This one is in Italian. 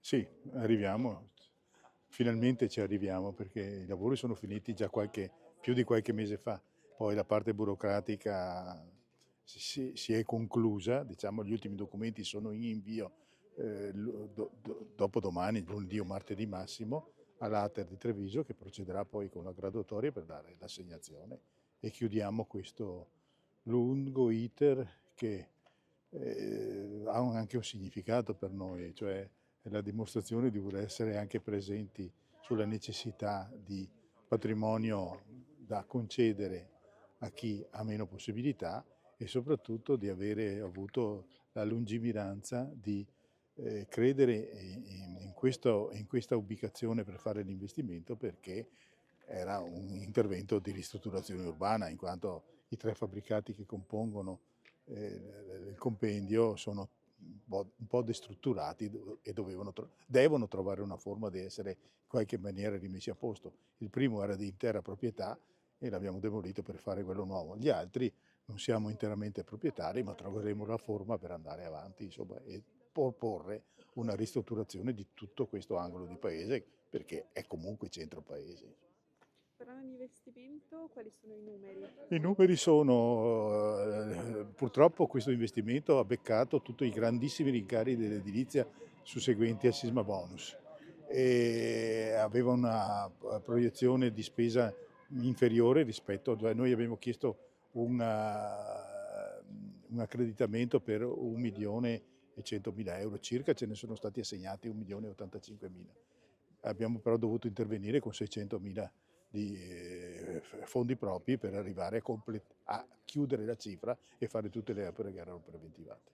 Sì, arriviamo, finalmente ci arriviamo perché i lavori sono finiti già più di qualche mese fa, poi la parte burocratica si è conclusa, diciamo gli ultimi documenti sono in invio dopodomani, lunedì o martedì massimo, all'Ater di Treviso che procederà poi con la graduatoria per dare l'assegnazione e chiudiamo questo lungo iter che ha anche un significato per noi, cioè è la dimostrazione di voler essere anche presenti sulla necessità di patrimonio da concedere a chi ha meno possibilità e soprattutto di avere avuto la lungimiranza di credere in questa ubicazione per fare l'investimento perché era un intervento di ristrutturazione urbana, in quanto i tre fabbricati che compongono il compendio sono un po' destrutturati e devono trovare una forma di essere in qualche maniera rimessi a posto. Il primo era di intera proprietà e l'abbiamo demolito per fare quello nuovo. Gli altri non siamo interamente proprietari, ma troveremo la forma per andare avanti, insomma, e proporre una ristrutturazione di tutto questo angolo di paese, perché è comunque centro paese. Parlando di investimento, quali sono i numeri? I numeri sono, purtroppo questo investimento ha beccato tutti i grandissimi rincari dell'edilizia susseguenti al sisma bonus e aveva una proiezione di spesa inferiore cioè noi abbiamo chiesto un accreditamento per 1.100.000 euro circa, ce ne sono stati assegnati 1.085.000. Abbiamo però dovuto intervenire con 600.000 di fondi propri per arrivare a chiudere la cifra e fare tutte le opere che erano preventivate.